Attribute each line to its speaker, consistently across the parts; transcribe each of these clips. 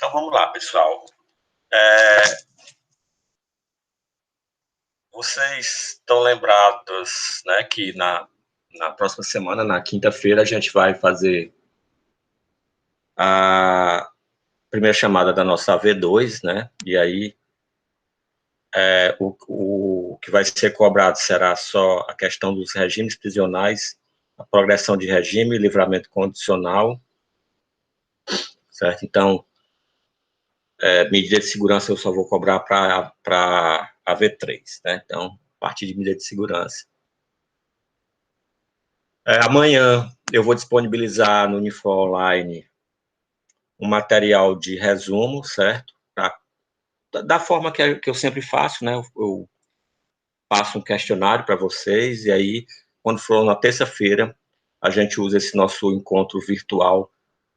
Speaker 1: Então vamos lá, pessoal. É, Vocês estão lembrados, né, que na próxima semana, na quinta-feira, a gente vai fazer a primeira chamada da nossa AV2, né? E aí o que vai ser cobrado será só a questão dos regimes prisionais, a progressão de regime, livramento condicional, certo? Então, medida de segurança eu só vou cobrar para a V3, né? Então, a partir de medida de segurança. Amanhã eu vou disponibilizar no Unifor Online um material de resumo, certo? Da forma que eu sempre faço, né? Eu passo um questionário para vocês e aí, quando for na terça-feira, a gente usa esse nosso encontro virtual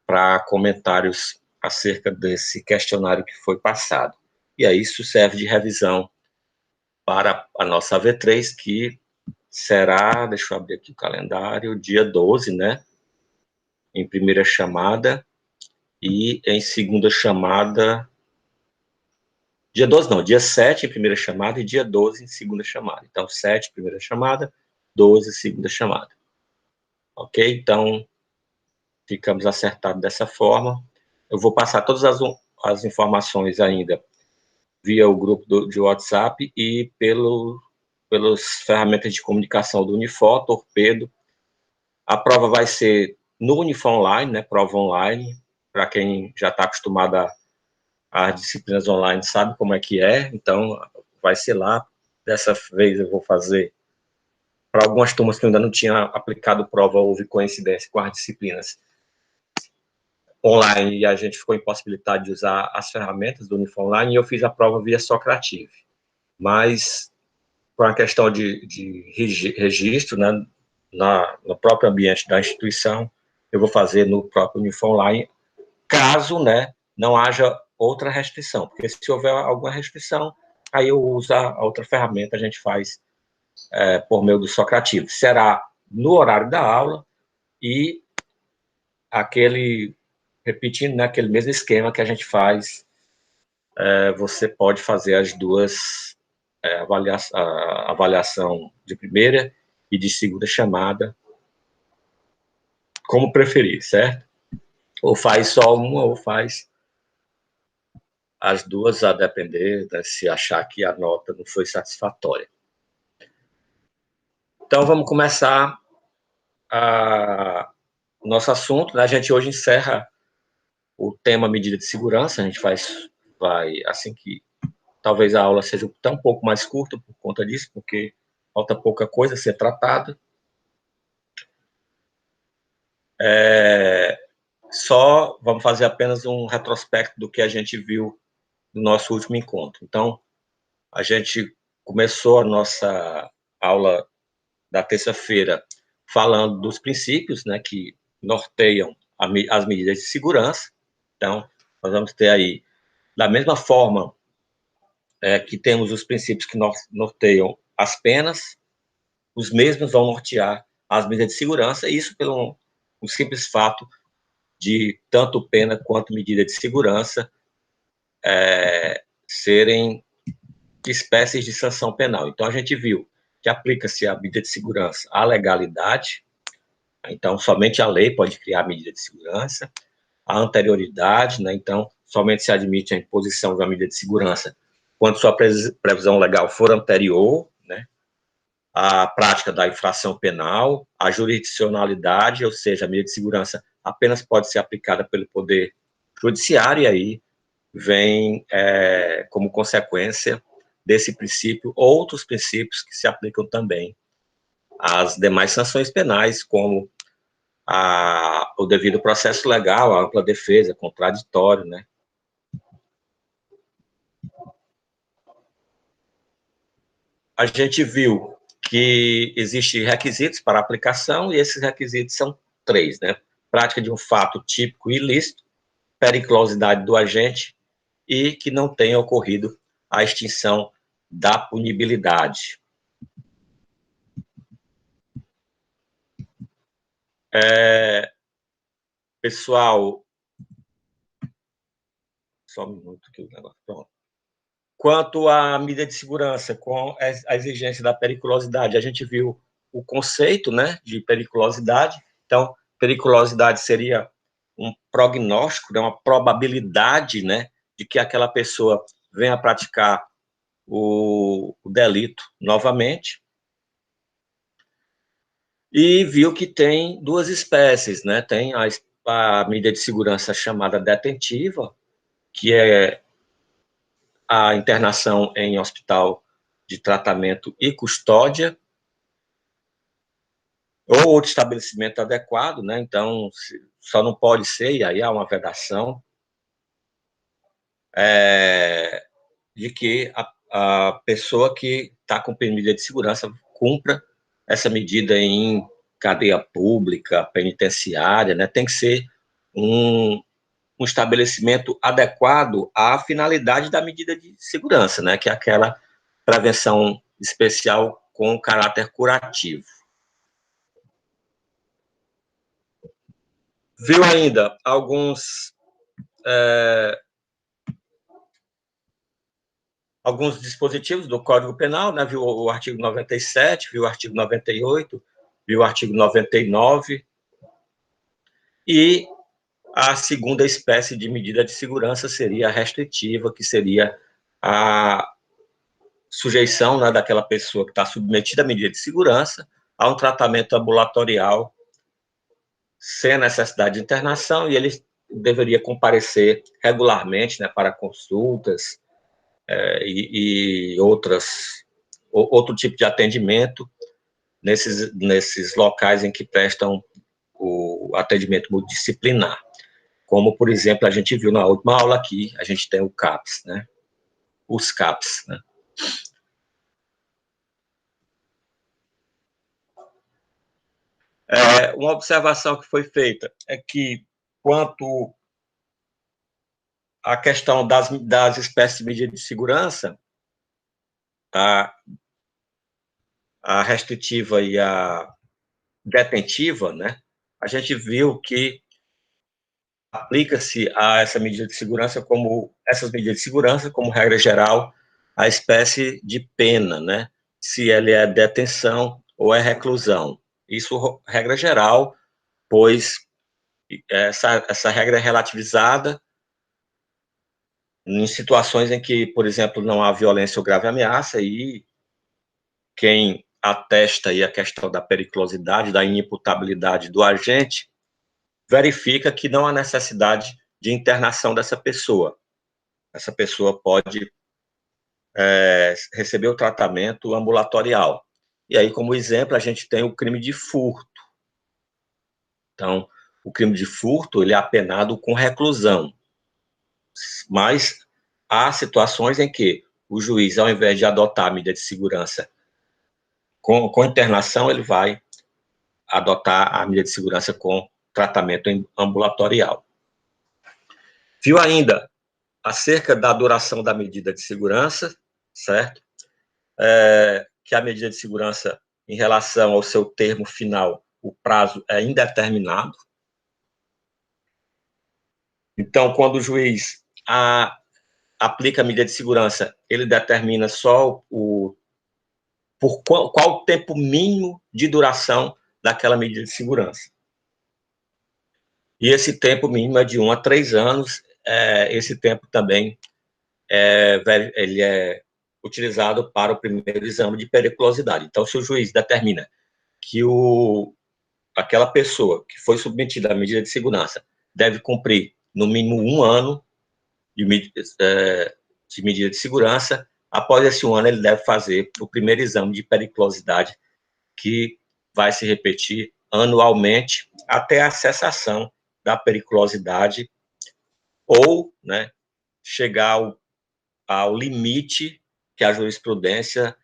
Speaker 1: para comentários acerca desse questionário que foi passado. E aí isso serve de revisão para a nossa V3, que será, deixa eu abrir aqui o calendário, dia 12, né? Em primeira chamada, e em segunda chamada, dia 12 não, dia 7 em primeira chamada e dia 12 em segunda chamada. Então, 7 primeira chamada, 12 segunda chamada. Ok? Então, ficamos acertados dessa forma. Eu vou passar todas as informações ainda via o grupo de WhatsApp e pelas ferramentas de comunicação do Unifor, Torpedo. A prova vai ser no Unifor Online, né? Prova online, para quem já está acostumado às disciplinas online, sabe como é que é, então vai ser lá. Dessa vez eu vou fazer para algumas turmas que eu ainda não tinha aplicado prova, houve coincidência com as disciplinas online e a gente ficou impossibilitado de usar as ferramentas do Unifor Online e eu fiz a prova via Socrative. Mas, por uma questão de registro, né, no próprio ambiente da instituição, eu vou fazer no próprio Unifor Online, caso, né, não haja outra restrição, porque se houver alguma restrição, aí eu uso a outra ferramenta, a gente faz por meio do Socrative. Será no horário da aula e repetindo, né, aquele mesmo esquema que a gente faz, você pode fazer as duas a avaliação de primeira e de segunda chamada, como preferir, certo? Ou faz só uma, ou faz as duas, a depender, né, se achar que a nota não foi satisfatória. Então, vamos começar o nosso assunto, né? A gente hoje encerra o tema medida de segurança, a gente vai, assim que talvez a aula seja até um pouco mais curta por conta disso, porque falta pouca coisa a ser tratada. Só vamos fazer apenas um retrospecto do que a gente viu no nosso último encontro. Então, a gente começou a nossa aula da terça-feira falando dos princípios, né, que norteiam as medidas de segurança. Então, nós vamos ter aí, da mesma forma que temos os princípios que norteiam as penas, os mesmos vão nortear as medidas de segurança, e isso pelo um simples fato de tanto pena quanto medida de segurança serem espécies de sanção penal. Então, a gente viu que aplica-se a medida de segurança à legalidade, então, somente a lei pode criar medida de segurança, a anterioridade, né? Então, somente se admite a imposição de uma medida de segurança quando sua previsão legal for anterior, né? A prática da infração penal, a jurisdicionalidade, ou seja, a medida de segurança apenas pode ser aplicada pelo Poder Judiciário, e aí vem, como consequência desse princípio, outros princípios que se aplicam também às demais sanções penais, como o devido processo legal, a ampla defesa, contraditório, né? A gente viu que existem requisitos para aplicação, e esses requisitos são três, né? Prática de um fato típico ilícito, periculosidade do agente e que não tenha ocorrido a extinção da punibilidade. Pessoal, só um minuto que o negócio... Pronto. Quanto à medida de segurança, com a exigência da periculosidade, a gente viu o conceito, né, de periculosidade. Então, periculosidade seria um prognóstico, né, uma probabilidade, né, de que aquela pessoa venha a praticar o delito novamente. E viu que tem duas espécies, né? Tem a medida de segurança chamada detentiva, que é a internação em hospital de tratamento e custódia, ou outro estabelecimento adequado, né? Então, só não pode ser, e aí há uma vedação, de que a pessoa que está cumprindo medida de segurança cumpra essa medida em cadeia pública, penitenciária, né? Tem que ser um estabelecimento adequado à finalidade da medida de segurança, né? Que é aquela prevenção especial com caráter curativo. Viu ainda alguns dispositivos do Código Penal, né? Viu o artigo 97, viu o artigo 98, viu o artigo 99, e a segunda espécie de medida de segurança seria a restritiva, que seria a sujeição, né, daquela pessoa que está submetida à medida de segurança a um tratamento ambulatorial sem necessidade de internação, e ele deveria comparecer regularmente, né, para consultas e outro tipo de atendimento nesses locais em que prestam o atendimento multidisciplinar. Como, por exemplo, a gente viu na última aula aqui, a gente tem o CAPS, né? Os CAPS, né? Uma observação que foi feita é que, quanto à questão das espécies de medida de segurança, a restritiva e a detentiva, né, a gente viu que aplica-se a essa medida de segurança essas medidas de segurança, como regra geral, a espécie de pena, né, se ele é detenção ou é reclusão. Isso, regra geral, pois essa regra é relativizada em situações em que, por exemplo, não há violência ou grave ameaça, e quem atesta aí a questão da periculosidade, da inimputabilidade do agente, verifica que não há necessidade de internação dessa pessoa. Essa pessoa pode receber o tratamento ambulatorial. E aí, como exemplo, a gente tem o crime de furto. Então, o crime de furto, ele é apenado com reclusão. Mas há situações em que o juiz, ao invés de adotar a medida de segurança com internação, ele vai adotar a medida de segurança com tratamento ambulatorial. Viu ainda acerca da duração da medida de segurança, certo? Que a medida de segurança, em relação ao seu termo final, o prazo é indeterminado. Então, quando o juiz aplica a medida de segurança, ele determina só por qual o tempo mínimo de duração daquela medida de segurança. E esse tempo mínimo é de 1 a 3 anos. Esse tempo também ele é utilizado para o primeiro exame de periculosidade. Então, se o juiz determina que aquela pessoa que foi submetida à medida de segurança deve cumprir no mínimo 1 ano de medida de segurança, após esse 1 ano ele deve fazer o primeiro exame de periculosidade, que vai se repetir anualmente até a cessação da periculosidade, ou, né, chegar ao limite que a jurisprudência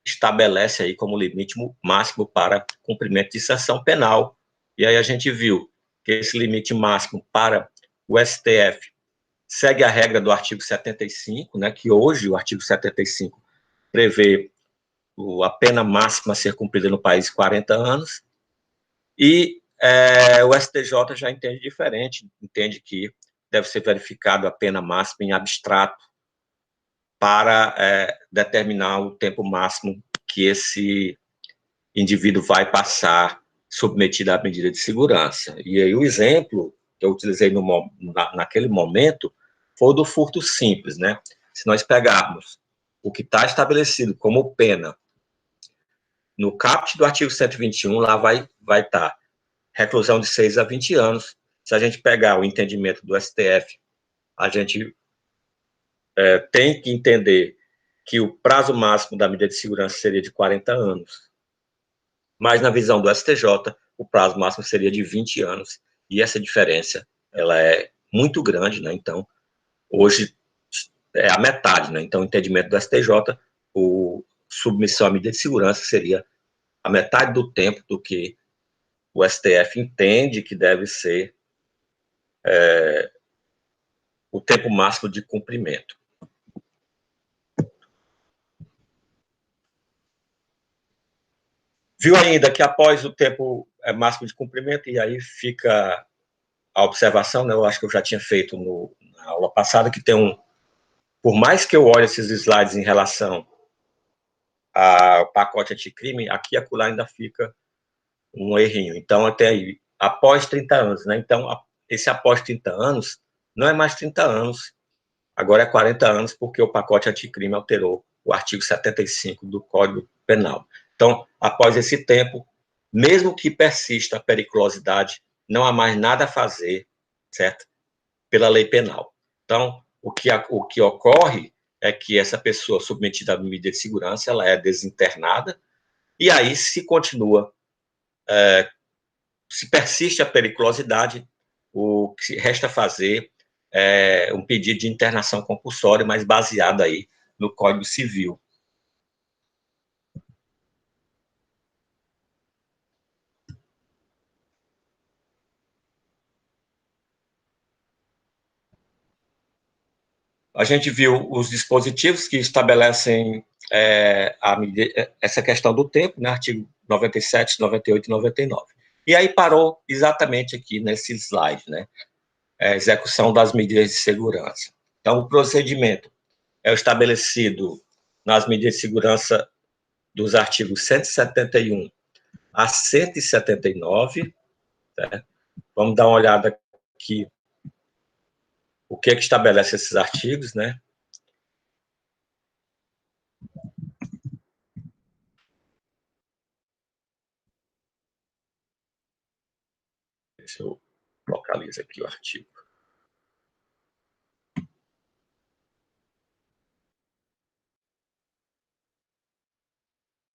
Speaker 1: estabelece aí como limite máximo para cumprimento de sanção penal. E aí a gente viu que esse limite máximo para o STF segue a regra do artigo 75, né, que hoje o artigo 75 prevê a pena máxima a ser cumprida no país 40 anos, e o STJ já entende diferente, entende que deve ser verificado a pena máxima em abstrato para determinar o tempo máximo que esse indivíduo vai passar submetido à medida de segurança. E aí o exemplo que eu utilizei naquele momento foi o do furto simples, né? Se nós pegarmos o que está estabelecido como pena no caput do artigo 121, lá vai estar reclusão de 6 a 20 anos. Se a gente pegar o entendimento do STF, a gente tem que entender que o prazo máximo da medida de segurança seria de 40 anos. Mas, na visão do STJ, o prazo máximo seria de 20 anos. E essa diferença, ela é muito grande, né? Então, hoje é a metade, né? Então, o entendimento do STJ, o submissão à medida de segurança seria a metade do tempo do que o STF entende que deve ser o tempo máximo de cumprimento. Viu ainda que após o tempo máximo de cumprimento, e aí fica a observação, né, eu acho que eu já tinha feito na aula passada, que tem por mais que eu olhe esses slides em relação ao pacote anticrime, aqui e acolá ainda fica um errinho. Então, até aí, após 30 anos, né? Então, esse após 30 anos não é mais 30 anos, agora é 40 anos, porque o pacote anticrime alterou o artigo 75 do Código Penal. Então, após esse tempo, mesmo que persista a periculosidade, não há mais nada a fazer, certo? Pela lei penal. Então, o que ocorre é que essa pessoa submetida à medida de segurança, ela é desinternada, e aí, se continua, se persiste a periculosidade, o que resta fazer é um pedido de internação compulsória, mas baseado aí no Código Civil. A gente viu os dispositivos que estabelecem essa questão do tempo, né, artigo 97, 98 e 99. E aí parou exatamente aqui nesse slide, né, execução das medidas de segurança. Então, o procedimento é estabelecido nas medidas de segurança dos artigos 171 a 179, né? Vamos dar uma olhada aqui o que estabelece esses artigos, né? Deixa eu localizar aqui o artigo.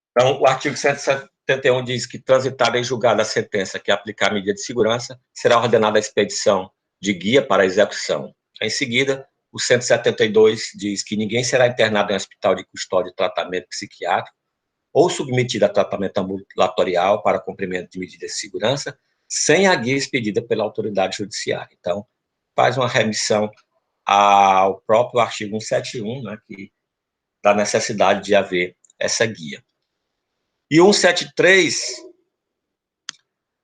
Speaker 1: Então, o artigo 171 diz que, transitada em julgado a sentença que aplicar a medida de segurança, será ordenada a expedição de guia para a execução. Em seguida, o 172 diz que ninguém será internado em hospital de custódia e tratamento psiquiátrico ou submetido a tratamento ambulatorial para cumprimento de medidas de segurança, sem a guia expedida pela autoridade judiciária. Então, faz uma remissão ao próprio artigo 171, né, que da necessidade de haver essa guia. E o 173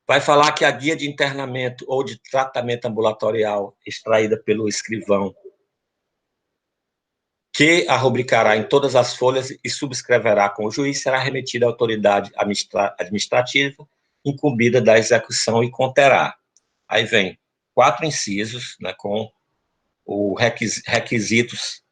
Speaker 1: vai falar que a guia de internamento ou de tratamento ambulatorial extraída pelo escrivão, que a rubricará em todas as folhas e subscreverá com o juiz, será remetida à autoridade administrativa incumbida da execução e conterá. Aí vem 4 incisos, né, com os requisitos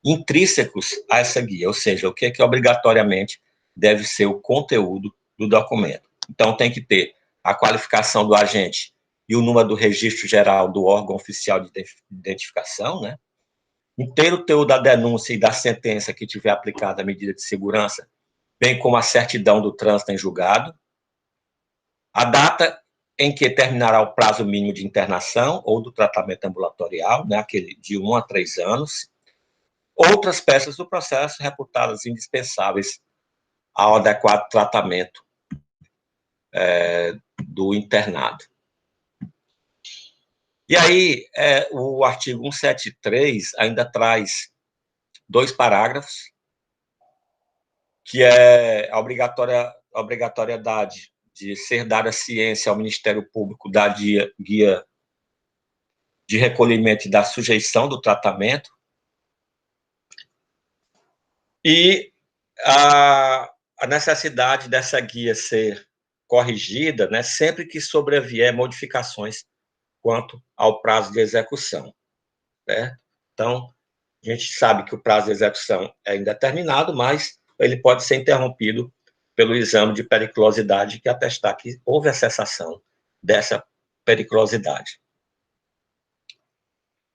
Speaker 1: intrínsecos a essa guia, ou seja, o que obrigatoriamente deve ser o conteúdo do documento. Então, tem que ter a qualificação do agente e o número do registro geral do órgão oficial de identificação, né? Inteiro teor da denúncia e da sentença que tiver aplicada a medida de segurança, bem como a certidão do trânsito em julgado, a data em que terminará o prazo mínimo de internação ou do tratamento ambulatorial, né, aquele de 1 a 3 anos, outras peças do processo reputadas indispensáveis ao adequado tratamento do internado. E aí, o artigo 173 ainda traz 2 parágrafos, que é a obrigatoriedade de ser dada ciência ao Ministério Público da guia de recolhimento e da sujeição do tratamento, e a necessidade dessa guia ser corrigida, né, sempre que sobrevier modificações quanto ao prazo de execução, né? Então, a gente sabe que o prazo de execução é indeterminado, mas ele pode ser interrompido pelo exame de periculosidade que atestar que houve a cessação dessa periculosidade.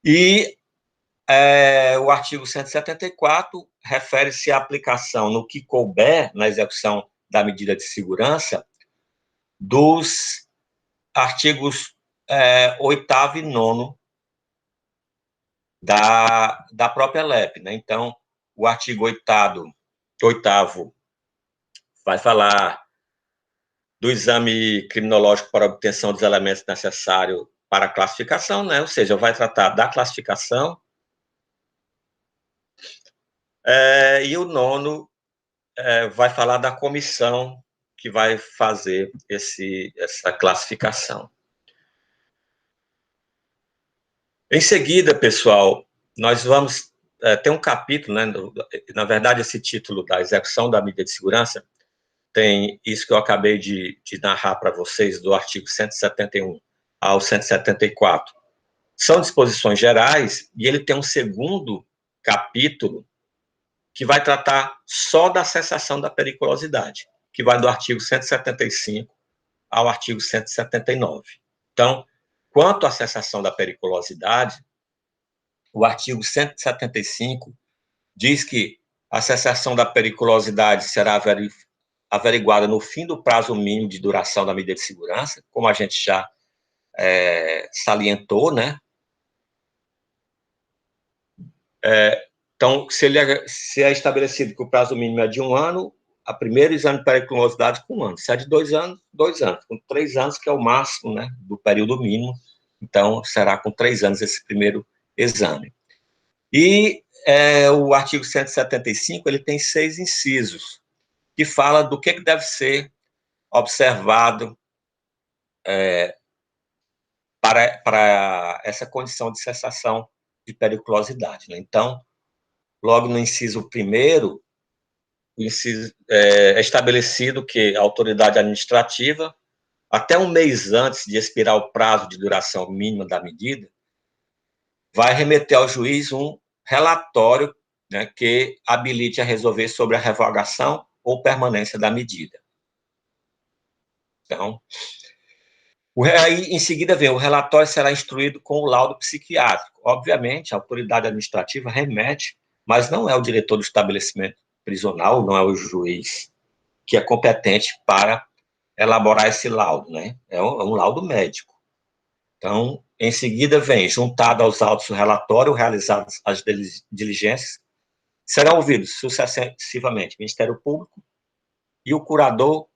Speaker 1: E o artigo 174 refere-se à aplicação, no que couber, na execução da medida de segurança, dos artigos 8º e 9º da própria LEP, né? Então, o artigo 8º vai falar do exame criminológico para obtenção dos elementos necessários para a classificação, né? Ou seja, vai tratar da classificação, e o 9º vai falar da comissão que vai fazer essa classificação. Em seguida, pessoal, nós vamos ter um capítulo, né? Na verdade, esse título da execução da medida de segurança tem isso que eu acabei de narrar para vocês, do artigo 171 ao 174. São disposições gerais, e ele tem um segundo capítulo que vai tratar só da cessação da periculosidade, que vai do artigo 175 ao artigo 179. Então, quanto à cessação da periculosidade, o artigo 175 diz que a cessação da periculosidade será averiguada no fim do prazo mínimo de duração da medida de segurança, como a gente já salientou, né? Então, se é estabelecido que o prazo mínimo é de 1 ano, a primeiro exame de periculosidade com 1 ano. Se é de 2 anos, 2 anos. Com 3 anos, que é o máximo, né, do período mínimo, então será com 3 anos esse primeiro exame. E o artigo 175, ele tem 6 incisos, que fala do que deve ser observado para essa condição de cessação de periculosidade, né? Então, logo no inciso 1º, é estabelecido que a autoridade administrativa, até um mês antes de expirar o prazo de duração mínima da medida, vai remeter ao juiz um relatório, né, que habilite a resolver sobre a revogação ou permanência da medida. Então, aí, em seguida, vem o relatório será instruído com o laudo psiquiátrico. Obviamente, a autoridade administrativa remete, mas não é o diretor do estabelecimento prisional, não é o juiz que é competente para elaborar esse laudo, né? É um laudo médico. Então, em seguida, vem, juntado aos autos do relatório, realizadas as diligências, serão ouvidos sucessivamente o Ministério Público e o curador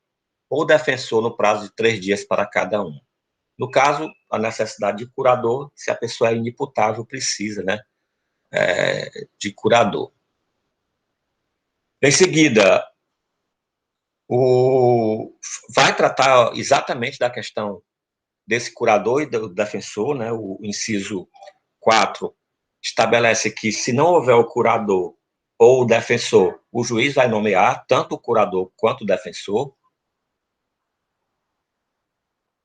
Speaker 1: ou defensor no prazo de 3 dias para cada um. No caso, a necessidade de curador, se a pessoa é inimputável, precisa, né, de curador. Em seguida, vai tratar exatamente da questão desse curador e do defensor, né? O inciso 4 estabelece que, se não houver o curador ou o defensor, o juiz vai nomear tanto o curador quanto o defensor,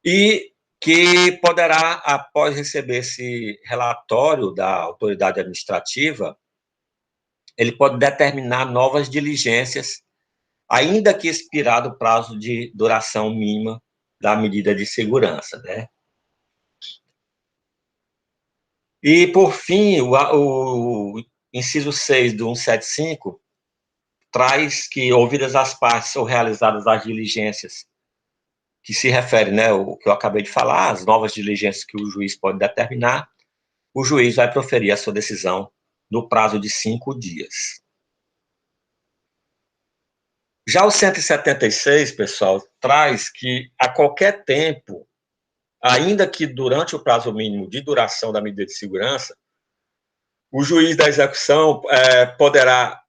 Speaker 1: e que poderá, após receber esse relatório da autoridade administrativa, ele pode determinar novas diligências, ainda que expirado o prazo de duração mínima da medida de segurança, né? E, por fim, o inciso 6 do 175 traz que, ouvidas as partes ou realizadas as diligências, que se refere, né, o que eu acabei de falar, as novas diligências que o juiz pode determinar, o juiz vai proferir a sua decisão no prazo de 5 dias. Já o 176, pessoal, traz que, a qualquer tempo, ainda que durante o prazo mínimo de duração da medida de segurança, o juiz da execução poderá,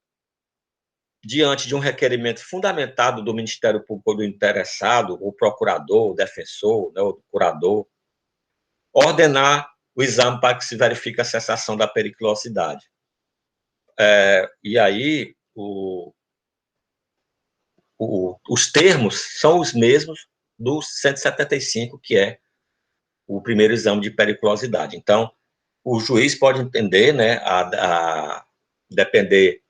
Speaker 1: diante de um requerimento fundamentado do Ministério Público ou do interessado, o procurador, o defensor, né, o curador, ordenar o exame para que se verifique a cessação da periculosidade. E aí, os termos são os mesmos do 175, que é o primeiro exame de periculosidade. Então, o juiz pode entender, né, a depender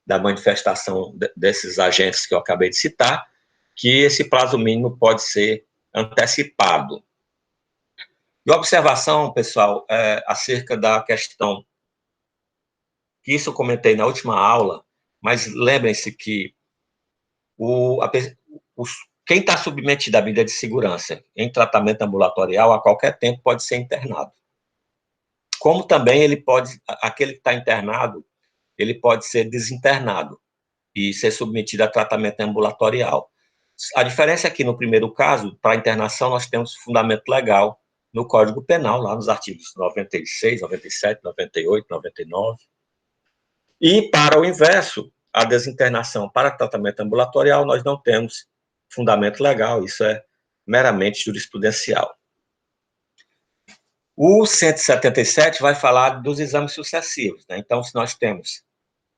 Speaker 1: da manifestação desses agentes que eu acabei de citar, que esse prazo mínimo pode ser antecipado. E observação, pessoal, acerca da questão, que isso eu comentei na última aula, mas lembrem-se que quem está submetido à medida de segurança em tratamento ambulatorial, a qualquer tempo pode ser internado. Como também aquele que está internado, ele pode ser desinternado e ser submetido a tratamento ambulatorial. A diferença é que, no primeiro caso, para a internação, nós temos fundamento legal no Código Penal, lá nos artigos 96, 97, 98, 99. E, para o inverso, a desinternação para tratamento ambulatorial, nós não temos fundamento legal, isso é meramente jurisprudencial. O 177 vai falar dos exames sucessivos, né? Então, se nós temos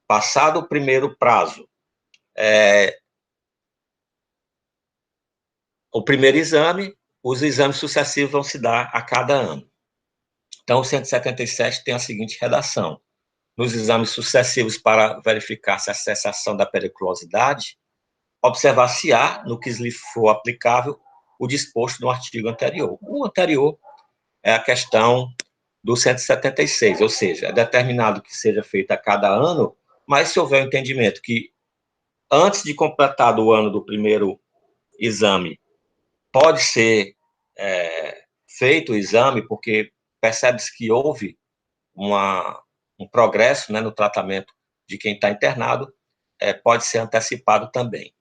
Speaker 1: passado o primeiro prazo, o primeiro exame, os exames sucessivos vão se dar a cada ano. Então, o 177 tem a seguinte redação: nos exames sucessivos para verificar se a cessação da periculosidade, observar-se-á, no que lhe for aplicável, o disposto no artigo anterior. O anterior é a questão do 176, ou seja, é determinado que seja feito a cada ano, mas se houver o entendimento que, antes de completado o ano do primeiro exame, pode ser feito o exame, porque percebe-se que houve um progresso, né, no tratamento de quem está internado, pode ser antecipado também.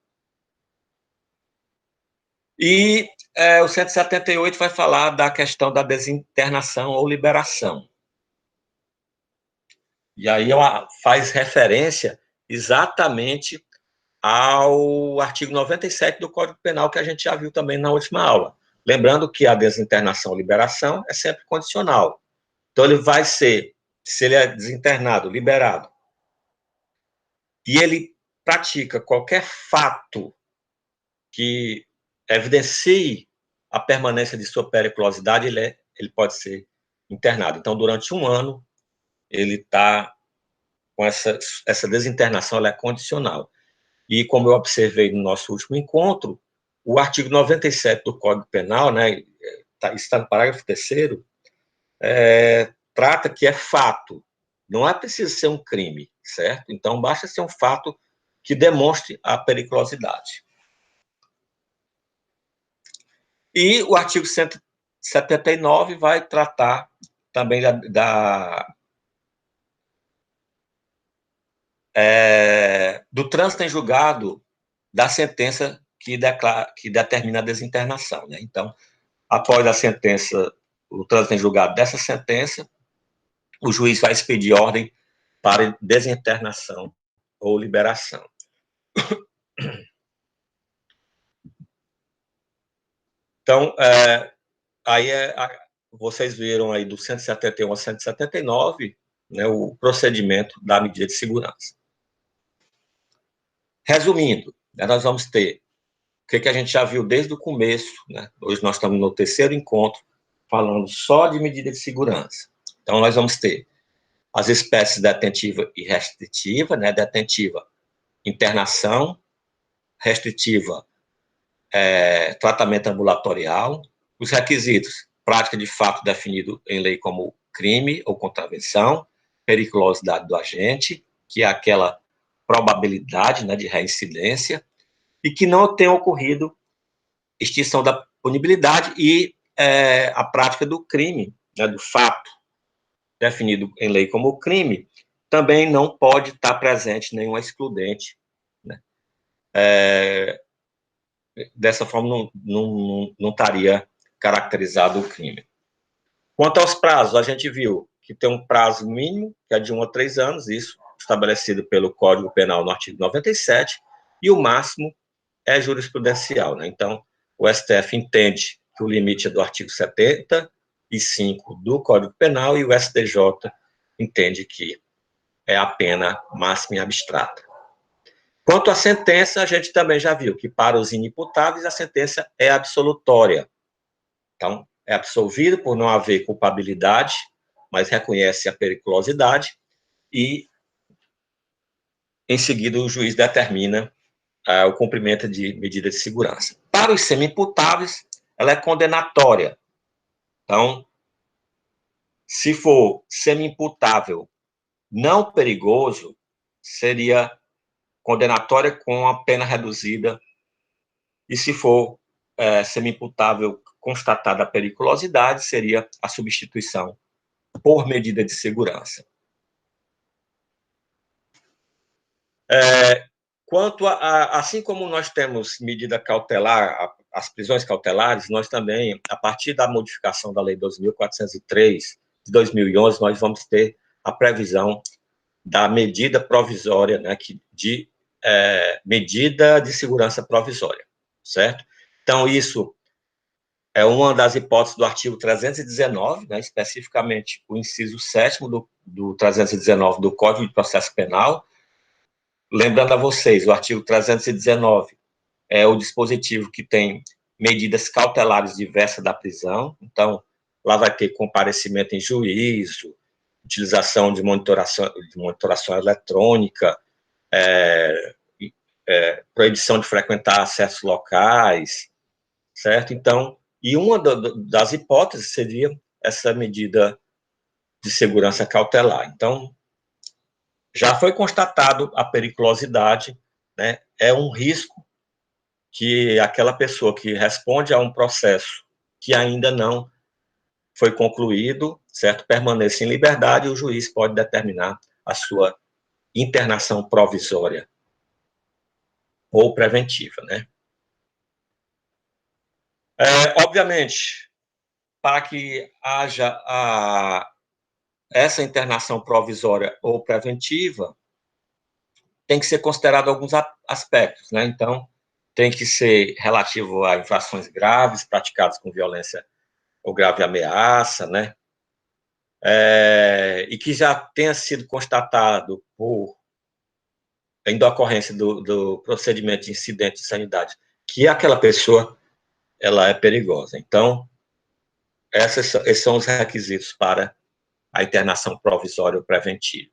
Speaker 1: E o 178 vai falar da questão da desinternação ou liberação. E aí faz referência exatamente ao artigo 97 do Código Penal, que a gente já viu também na última aula. Lembrando que a desinternação ou liberação é sempre condicional. Então, ele vai ser, se ele é desinternado, liberado, e ele pratica qualquer fato que evidencie a permanência de sua periculosidade, ele pode ser internado. Então, durante um ano, ele está com essa desinternação, ela é condicional. E, como eu observei no nosso último encontro, o artigo 97 do Código Penal, né, está no parágrafo 3º, trata que é fato, não é preciso ser um crime, certo? Então, basta ser um fato que demonstre a periculosidade. E o artigo 179 vai tratar também do trânsito em julgado da sentença que determina a desinternação, né? Então, após a sentença, o trânsito em julgado dessa sentença, o juiz vai expedir ordem para desinternação ou liberação. Então, aí vocês viram aí do 171 a 179, né, o procedimento da medida de segurança. Resumindo, né, nós vamos ter o que a gente já viu desde o começo, né? Hoje nós estamos no 3º encontro, falando só de medida de segurança. Então, nós vamos ter as espécies detentiva e restritiva, né? Detentiva, internação; restritiva, tratamento ambulatorial; os requisitos: prática de fato definido em lei como crime ou contravenção; periculosidade do agente, que é aquela probabilidade, né, de reincidência, e que não tenha ocorrido extinção da punibilidade, e a prática do crime, né, do fato definido em lei como crime, também não pode estar presente nenhuma excludente, né? Dessa forma, não estaria caracterizado o crime. Quanto aos prazos, a gente viu que tem um prazo mínimo, que é de 1 a 3 anos, isso estabelecido pelo Código Penal no artigo 97, e o máximo é jurisprudencial, né? Então, o STF entende que o limite é do artigo 70 105 do Código Penal e o STJ entende que é a pena máxima e abstrata. Quanto à sentença, a gente também já viu que para os inimputáveis a sentença é absolutória. Então, é absolvido por não haver culpabilidade, mas reconhece a periculosidade e, em seguida, o juiz determina o cumprimento de medida de segurança. Para os semi-imputáveis, ela é condenatória. Então, se for semi-imputável não perigoso, seria condenatória com a pena reduzida, e se for semi-imputável constatada a periculosidade, seria a substituição por medida de segurança. Quanto assim como nós temos medida cautelar, as prisões cautelares, nós também, a partir da modificação da Lei 12.403 de 2011, nós vamos ter a previsão da medida provisória, né, de medida de segurança provisória, certo? Então, isso é uma das hipóteses do artigo 319, né, especificamente o inciso 7º do 319 do Código de Processo Penal. Lembrando a vocês, o artigo 319 é o dispositivo que tem medidas cautelares diversas da prisão. Então, lá vai ter comparecimento em juízo, utilização de monitoração eletrônica, proibição de frequentar acessos locais, certo? Então, e uma das hipóteses seria essa medida de segurança cautelar. Então, já foi constatado a periculosidade, né? É um risco que aquela pessoa que responde a um processo que ainda não foi concluído, certo? Permaneça em liberdade e o juiz pode determinar a sua internação provisória ou preventiva, né? Obviamente, para que haja essa internação provisória ou preventiva, tem que ser considerado alguns aspectos, né? Então, tem que ser relativo a infrações graves praticadas com violência ou grave ameaça, né? E que já tenha sido constatado em decorrência do procedimento de incidente de sanidade, que aquela pessoa ela é perigosa. Então, esses são os requisitos para a internação provisória ou preventiva.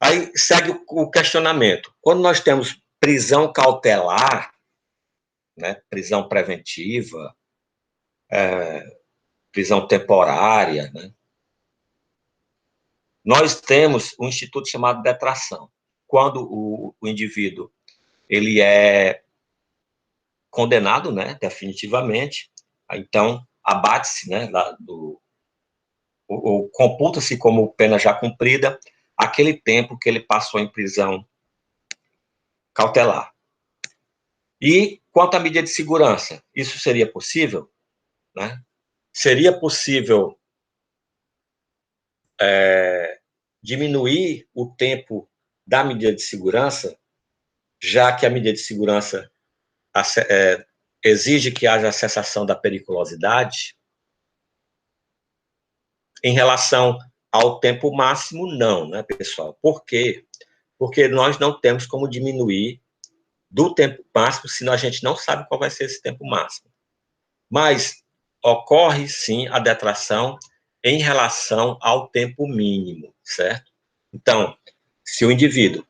Speaker 1: Aí segue o questionamento. Quando nós temos prisão cautelar, né, prisão preventiva, prisão temporária, né, nós temos um instituto chamado detração. Quando o indivíduo ele é condenado, né, definitivamente, então abate-se, né, ou computa-se como pena já cumprida aquele tempo que ele passou em prisão cautelar. E quanto à medida de segurança, isso seria possível, né? Seria possível diminuir o tempo da medida de segurança, já que a medida de segurança exige que haja a cessação da periculosidade? Em relação ao tempo máximo, não, né, pessoal? Por quê? Porque nós não temos como diminuir do tempo máximo se a gente não sabe qual vai ser esse tempo máximo. Mas ocorre, sim, a detração em relação ao tempo mínimo, certo? Então, se o indivíduo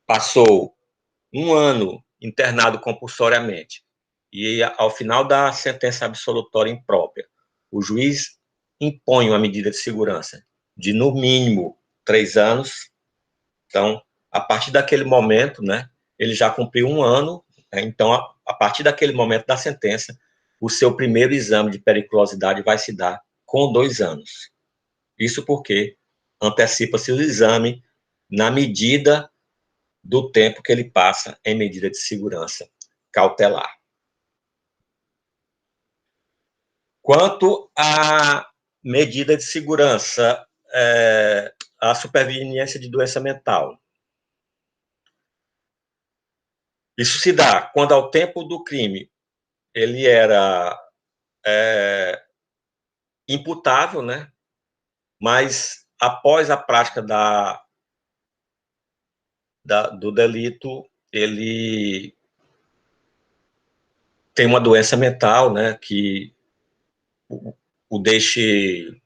Speaker 1: passou um ano internado compulsoriamente e, ao final da sentença absolutória imprópria, o juiz impõe uma medida de segurança de, no mínimo, 3 anos, então, a partir daquele momento, né, ele já cumpriu um ano, né, então, a partir daquele momento da sentença, o seu primeiro exame de periculosidade vai se dar com 2 anos. Isso porque antecipa-se o exame na medida do tempo que ele passa em medida de segurança cautelar. Quanto à medida de segurança, a superveniência de doença mental. Isso se dá quando, ao tempo do crime, ele era imputável, né? Mas após a prática do delito, ele tem uma doença mental, né, que o deixe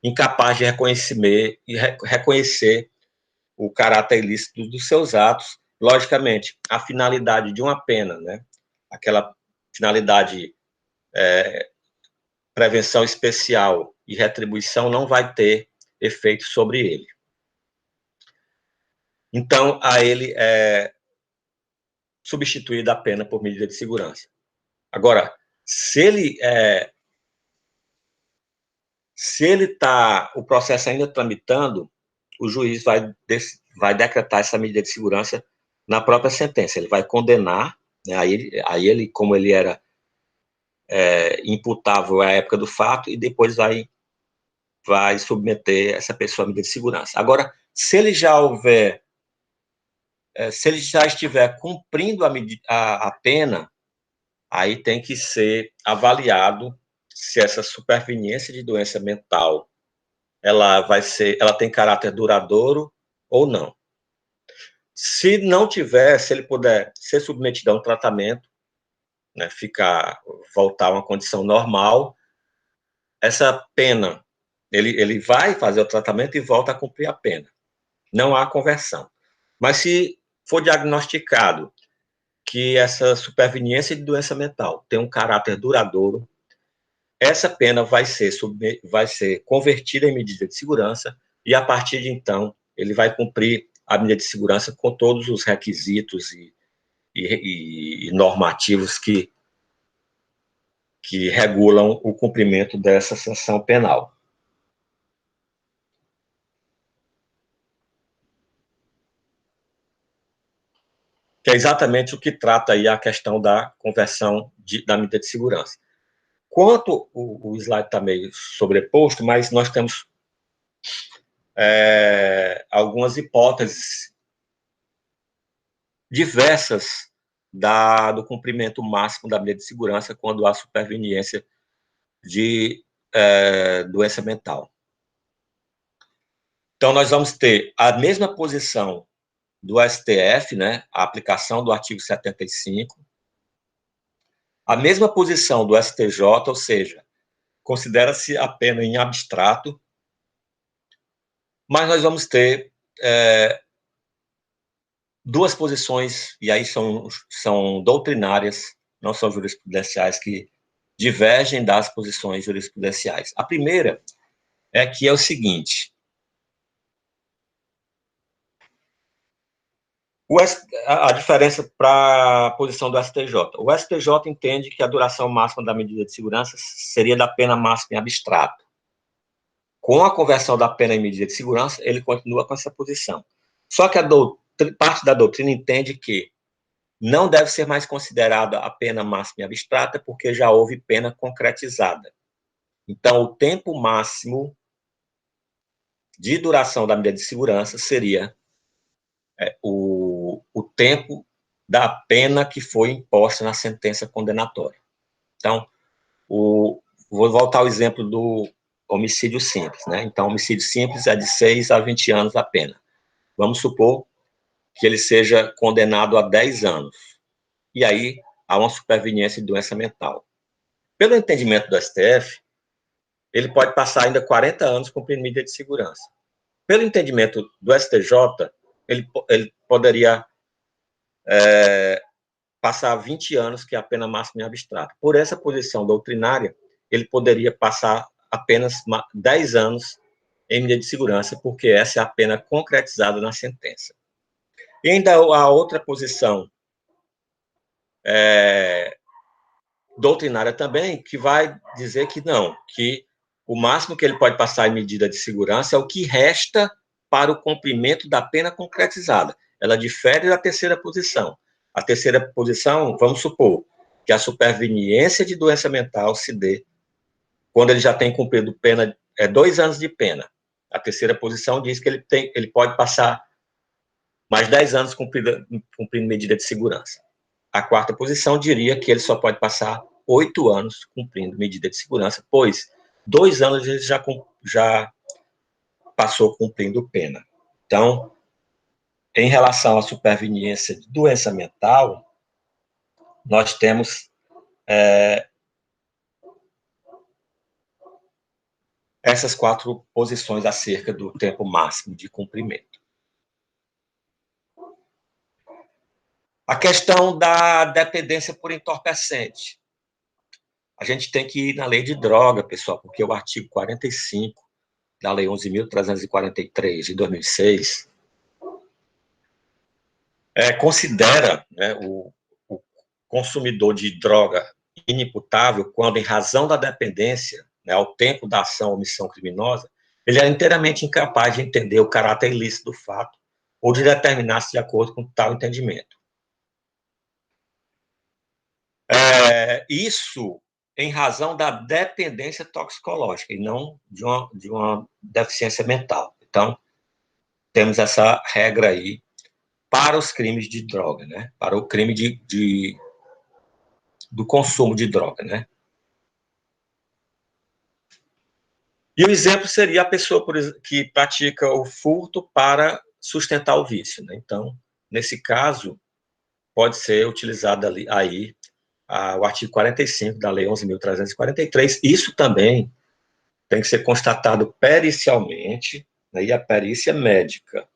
Speaker 1: incapaz de reconhecer o caráter ilícito dos seus atos. Logicamente, a finalidade de uma pena, né, aquela finalidade prevenção especial e retribuição não vai ter efeito sobre ele. Então, a ele é substituída a pena por medida de segurança. Agora, se ele está, o processo ainda tramitando, o juiz vai decretar essa medida de segurança na própria sentença. Ele vai condenar, né, aí ele, como ele era imputável à época do fato, e depois vai submeter essa pessoa à medida de segurança. Agora, se ele já estiver cumprindo a pena, aí tem que ser avaliado se essa superveniência de doença mental ela tem caráter duradouro ou não. Se não tiver, se ele puder ser submetido a um tratamento, né, voltar a uma condição normal, essa pena, ele vai fazer o tratamento e volta a cumprir a pena. Não há conversão. Mas se for diagnosticado que essa superveniência de doença mental tem um caráter duradouro, essa pena vai ser convertida em medida de segurança e, a partir de então, ele vai cumprir a medida de segurança com todos os requisitos e normativos que regulam o cumprimento dessa sanção penal. Que é exatamente o que trata aí a questão da conversão da medida de segurança. Quanto o slide está meio sobreposto, mas nós temos algumas hipóteses diversas do cumprimento máximo da medida de segurança quando há superveniência de doença mental. Então, nós vamos ter a mesma posição do STF, né, a aplicação do artigo 75, a mesma posição do STJ, ou seja, considera-se a pena em abstrato, mas nós vamos ter duas posições, e aí são doutrinárias, não são jurisprudenciais, que divergem das posições jurisprudenciais. A primeira é o seguinte: a diferença para a posição do STJ. O STJ entende que a duração máxima da medida de segurança seria da pena máxima em abstrato. Com a conversão da pena em medida de segurança, ele continua com essa posição. Só que parte da doutrina entende que não deve ser mais considerada a pena máxima em abstrata, porque já houve pena concretizada. Então, o tempo máximo de duração da medida de segurança seria o tempo da pena que foi imposta na sentença condenatória. Então, vou voltar ao exemplo do homicídio simples, né? Então, homicídio simples é de 6 a 20 anos a pena. Vamos supor que ele seja condenado a 10 anos. E aí, há uma superveniência de doença mental. Pelo entendimento do STF, ele pode passar ainda 40 anos cumprindo medida de segurança. Pelo entendimento do STJ, ele poderia passar 20 anos, que é a pena máxima em abstrato. Por essa posição doutrinária, ele poderia passar apenas 10 anos em medida de segurança, porque essa é a pena concretizada na sentença. E ainda a outra posição doutrinária também, que vai dizer que não, que o máximo que ele pode passar em medida de segurança é o que resta para o cumprimento da pena concretizada. Ela difere da terceira posição. A terceira posição, vamos supor, que a superveniência de doença mental se dê quando ele já tem cumprido pena, 2 anos de pena. A terceira posição diz que ele pode passar mais 10 anos cumprindo medida de segurança. A quarta posição diria que ele só pode passar 8 anos cumprindo medida de segurança, pois 2 anos ele já passou cumprindo pena. Então, em relação à superveniência de doença mental, nós temos essas 4 posições acerca do tempo máximo de cumprimento. A questão da dependência por entorpecente. A gente tem que ir na lei de droga, pessoal, porque o artigo 45 da Lei 11.343, de 2006, considera, né, o consumidor de droga inimputável quando, em razão da dependência, né, ao tempo da ação ou omissão criminosa, ele é inteiramente incapaz de entender o caráter ilícito do fato ou de determinar-se de acordo com tal entendimento. Isso em razão da dependência toxicológica e não de uma deficiência mental. Então, temos essa regra aí para os crimes de droga, né? Para o crime do consumo de droga, né? E o exemplo seria a pessoa que pratica o furto para sustentar o vício, né? Então, nesse caso, pode ser utilizado aí o artigo 45 da Lei 11.343. Isso também tem que ser constatado pericialmente, né, e a perícia médica.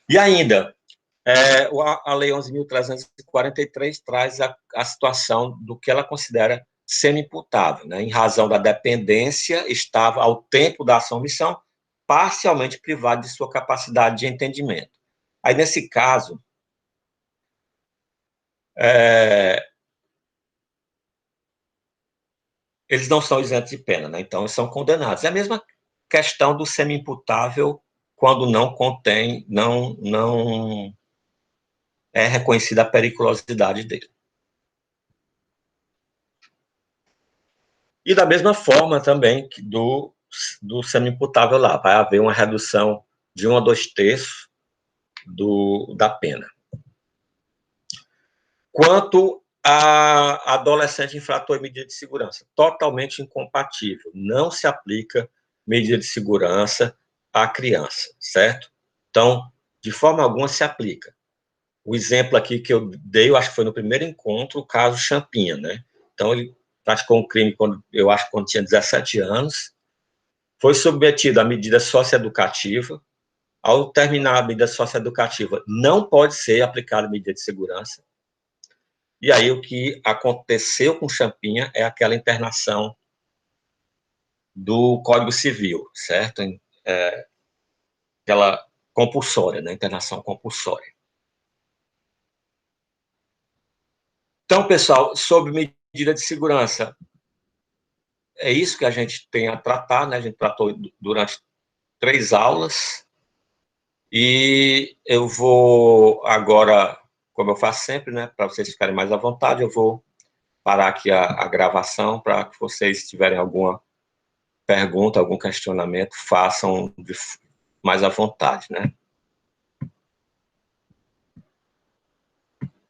Speaker 1: E ainda, a Lei 11.343 traz a situação do que ela considera semi-imputável, né? Em razão da dependência, estava, ao tempo da ação-omissão, parcialmente privado de sua capacidade de entendimento. Aí, nesse caso, eles não são isentos de pena, né? Então, eles são condenados. É a mesma questão do semi-imputável quando não contém, não é reconhecida a periculosidade dele. E da mesma forma também que do semi-imputável lá, vai haver uma redução de 1 a 2/3 da pena. Quanto a adolescente infrator de medida de segurança, totalmente incompatível, não se aplica medida de segurança à criança, certo? Então, de forma alguma se aplica. O exemplo aqui que eu dei, eu acho que foi no primeiro encontro, o caso Champinha, né? Então, ele praticou um crime, eu acho que quando tinha 17 anos, foi submetido à medida socioeducativa. Ao terminar a medida socioeducativa, não pode ser aplicada a medida de segurança. E aí, o que aconteceu com Champinha é aquela internação do Código Civil, certo? Aquela compulsória, né? Internação compulsória. Então, pessoal, sobre medida de segurança, é isso que a gente tem a tratar, né? A gente tratou durante 3 aulas. E eu vou agora, como eu faço sempre, né? Para vocês ficarem mais à vontade, eu vou parar aqui a gravação para que vocês tiverem alguma pergunta, algum questionamento, façam mais à vontade, né?